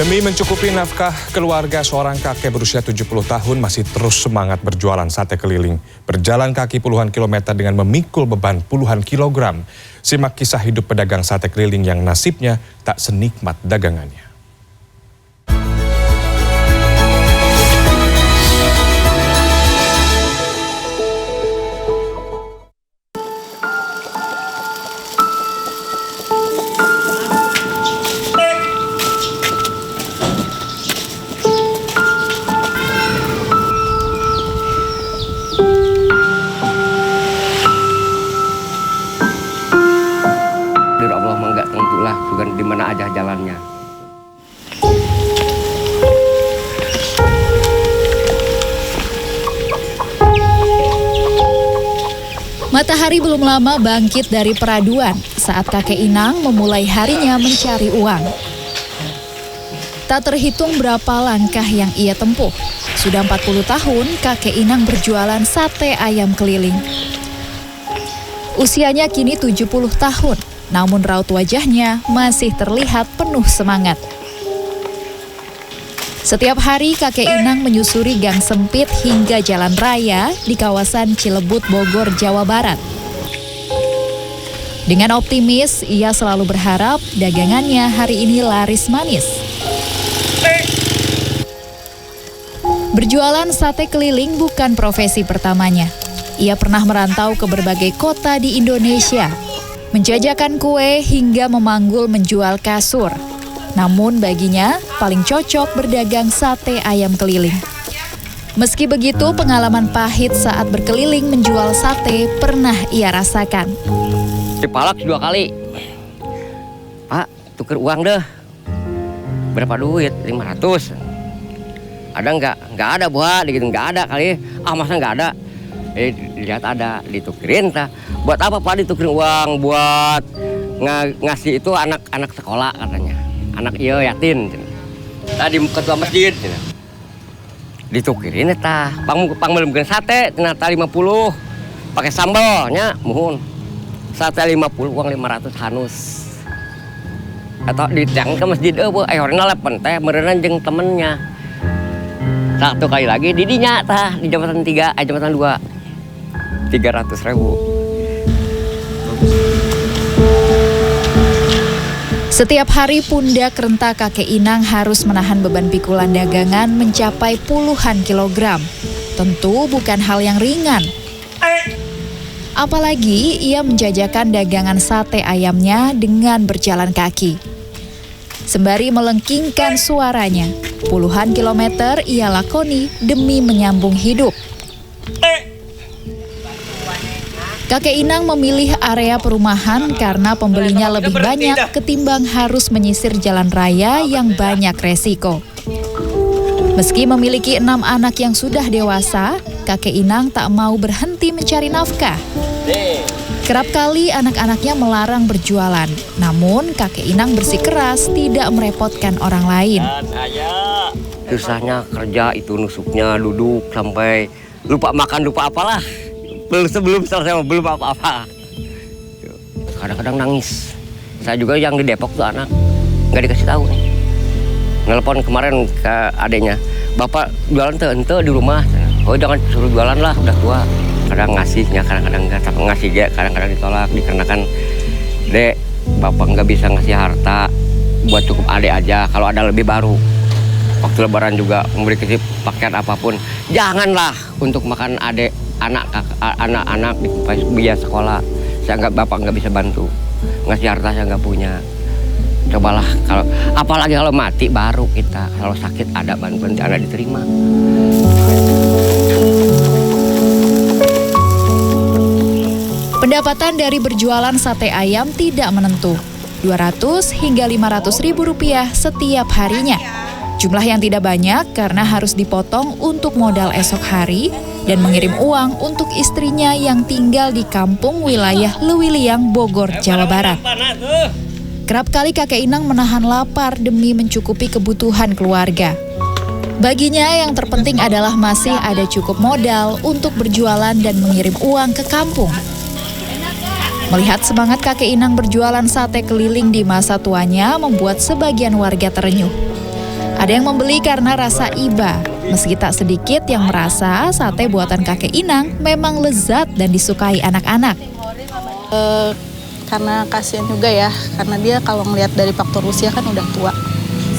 Demi mencukupi nafkah keluarga, seorang kakek berusia 70 tahun masih terus semangat berjualan sate keliling. Berjalan kaki puluhan kilometer dengan memikul beban puluhan kilogram. Simak kisah hidup pedagang sate keliling yang nasibnya tak senikmat dagangannya. Allah mah nggak tentulah juga di mana aja jalannya. Matahari belum lama bangkit dari peraduan saat kakek Inang memulai harinya mencari uang. Tak terhitung berapa langkah yang ia tempuh. Sudah 40 tahun kakek Inang berjualan sate ayam keliling. Usianya kini 70 tahun. Namun raut wajahnya masih terlihat penuh semangat. Setiap hari kakek Inang menyusuri gang sempit hingga jalan raya di kawasan Cilebut, Bogor, Jawa Barat. Dengan optimis, ia selalu berharap dagangannya hari ini laris manis. Berjualan sate keliling bukan profesi pertamanya. Ia pernah merantau ke berbagai kota di Indonesia, menjajakan kue hingga memanggul menjual kasur. Namun baginya paling cocok berdagang sate ayam keliling. Meski begitu, pengalaman pahit saat berkeliling menjual sate pernah ia rasakan. Dipalak 2 kali. Pak, tuker uang deh. Berapa duit? 500. Ada nggak? Nggak ada buat, gitu nggak ada kali. Masa nggak ada? Lihat ada, ditukerin tah. Buat apa Pak ditukerin uang? Buat ngasih itu anak sekolah katanya. Anak yatim. Tadi ketua masjid. Ditukerin tah. Pangmelem sate ternyata 50. Pakai sambalnya, muhun. Sate 50, uang 500 hanus. Atau ditang ke masjid orangnya lepen teh merenang jeung temennya. Satu kali lagi didinya tah di jabatan 3, jabatan 2. 300.000. Setiap hari pundak renta kakek Inang harus menahan beban pikulan dagangan mencapai puluhan kilogram. Tentu bukan hal yang ringan. Apalagi ia menjajakan dagangan sate ayamnya dengan berjalan kaki. Sembari melengkingkan suaranya, puluhan kilometer ia lakoni demi menyambung hidup. Kakek Inang memilih area perumahan karena pembelinya lebih banyak ketimbang harus menyisir jalan raya yang banyak resiko. Meski memiliki 6 anak yang sudah dewasa, kakek Inang tak mau berhenti mencari nafkah. Kerap kali anak-anaknya melarang berjualan, namun kakek Inang bersikeras tidak merepotkan orang lain. Susahnya kerja itu nusuknya duduk sampai lupa makan, lupa apalah. Sebelum selesai belum apa-apa. Kadang-kadang nangis. Saya juga yang di Depok tuh anak nggak dikasih tahu. Nelpon kemarin ke adeknya, bapak jualan tuh ente di rumah. Oh jangan suruh jualan lah, udah tua. Kadang ngasihnya, kadang-kadang nggak. Tapi ngasih ya, kadang-kadang ditolak dikarenakan dek bapak nggak bisa ngasih harta buat cukup adek aja. Kalau ada lebih baru. Waktu lebaran juga memberi pakaian apapun. Janganlah untuk makan adek. Anak-anak di biaya sekolah, bapak nggak bisa bantu, ngasih harta saya nggak punya. Cobalah kalau, apalagi kalau mati baru kita, kalau sakit ada bantuan anak diterima. Pendapatan dari berjualan sate ayam tidak menentu, 200 hingga 500 ribu rupiah setiap harinya. Jumlah yang tidak banyak karena harus dipotong untuk modal esok hari dan mengirim uang untuk istrinya yang tinggal di kampung wilayah Lewiliang, Bogor, Jawa Barat. Kerap kali kakek Inang menahan lapar demi mencukupi kebutuhan keluarga. Baginya yang terpenting adalah masih ada cukup modal untuk berjualan dan mengirim uang ke kampung. Melihat semangat kakek Inang berjualan sate keliling di masa tuanya membuat sebagian warga terenyuh. Ada yang membeli karena rasa iba, meski tak sedikit yang merasa sate buatan kakek Inang memang lezat dan disukai anak-anak. Karena kasihan juga ya, karena dia kalau ngelihat dari faktor usia kan udah tua.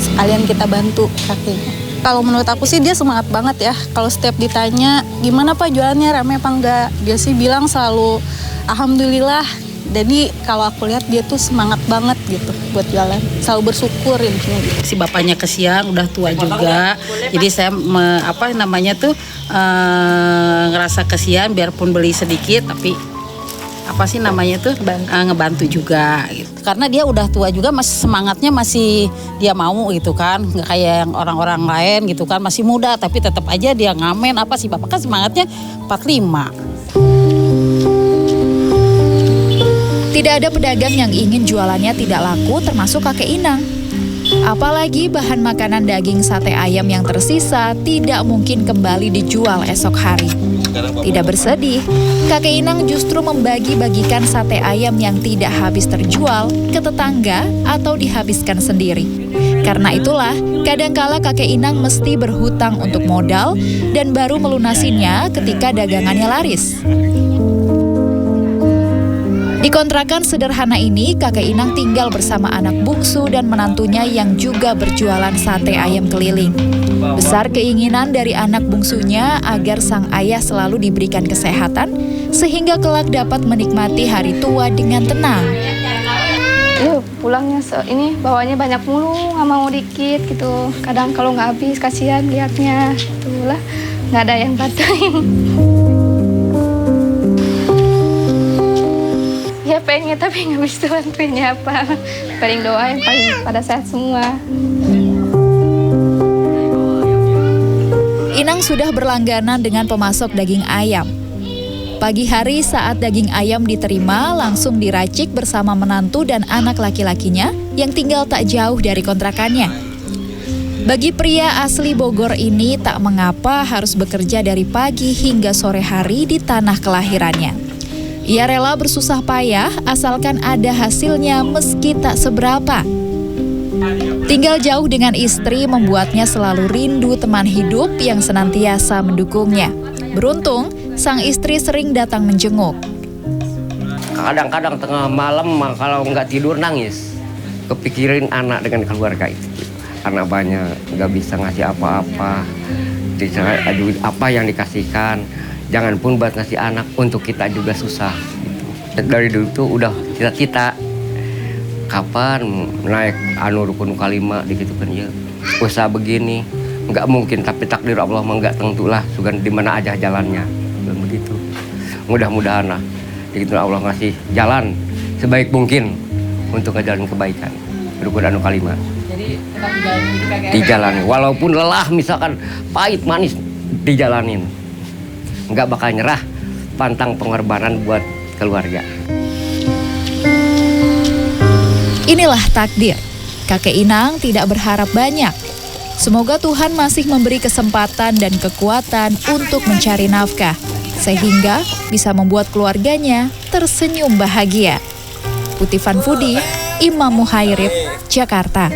Sekalian kita bantu kakeknya. Kalau menurut aku sih dia semangat banget ya. Kalau setiap ditanya, gimana Pak jualannya, rame apa enggak? Dia sih bilang selalu, alhamdulillah. Jadi kalau aku lihat dia tuh semangat banget gitu buat jualan. Selalu bersyukur intinya gitu. Si bapaknya kesian, udah tua juga. Jadi saya ngerasa kesian biarpun beli sedikit tapi ngebantu juga gitu. Karena dia udah tua juga, masih semangatnya masih dia mau gitu kan, nggak kayak yang orang-orang lain gitu kan, masih muda tapi tetap aja dia ngamen si bapak kan semangatnya 45. Tidak ada pedagang yang ingin jualannya tidak laku termasuk kakek Inang. Apalagi bahan makanan daging sate ayam yang tersisa tidak mungkin kembali dijual esok hari. Tidak bersedih, kakek Inang justru membagi-bagikan sate ayam yang tidak habis terjual ke tetangga atau dihabiskan sendiri. Karena itulah, kadangkala kakek Inang mesti berhutang untuk modal dan baru melunasinya ketika dagangannya laris. Di kontrakan sederhana ini, kakek Inang tinggal bersama anak bungsu dan menantunya yang juga berjualan sate ayam keliling. Besar keinginan dari anak bungsunya agar sang ayah selalu diberikan kesehatan, sehingga kelak dapat menikmati hari tua dengan tenang. Pulangnya ini bawanya banyak mulu, nggak mau dikit gitu. Kadang kalau nggak habis, kasihan lihatnya. Itulah, nggak ada yang bantuin. Ya pengen tapi nggak bisa bantuinnya apa. Paling doa yang paling pada sehat semua. Inang sudah berlangganan dengan pemasok daging ayam. Pagi hari saat daging ayam diterima, langsung diracik bersama menantu dan anak laki-lakinya yang tinggal tak jauh dari kontrakannya. Bagi pria asli Bogor ini tak mengapa harus bekerja dari pagi hingga sore hari di tanah kelahirannya. Ia rela bersusah payah asalkan ada hasilnya meski tak seberapa. Tinggal jauh dengan istri membuatnya selalu rindu teman hidup yang senantiasa mendukungnya. Beruntung, sang istri sering datang menjenguk. Kadang-kadang tengah malam kalau nggak tidur nangis. Kepikirin anak dengan keluarga itu. Karena banyak nggak bisa ngasih apa-apa. Apa yang dikasihkan. Jangan pun buat ngasih anak, untuk kita juga susah. Gitu. Dari dulu tuh udah cita-cita. Kapan naik rukun 5 gitu kan ya. Usaha begini, nggak mungkin, tapi takdir Allah mah nggak tentulah. Sugan di mana aja jalannya. Dan begitu. Mudah-mudahan lah. Gitu Allah ngasih jalan sebaik mungkin untuk ngejalanin kebaikan. Rukun 5. Jadi tetap dijalani. Walaupun lelah misalkan pahit manis dijalanin. Nggak bakal nyerah, pantang pengorbanan buat keluarga. Inilah takdir. Kakek Inang tidak berharap banyak. Semoga Tuhan masih memberi kesempatan dan kekuatan untuk mencari nafkah, sehingga bisa membuat keluarganya tersenyum bahagia. Puti Fanfudi, Imam Muhairib, Jakarta.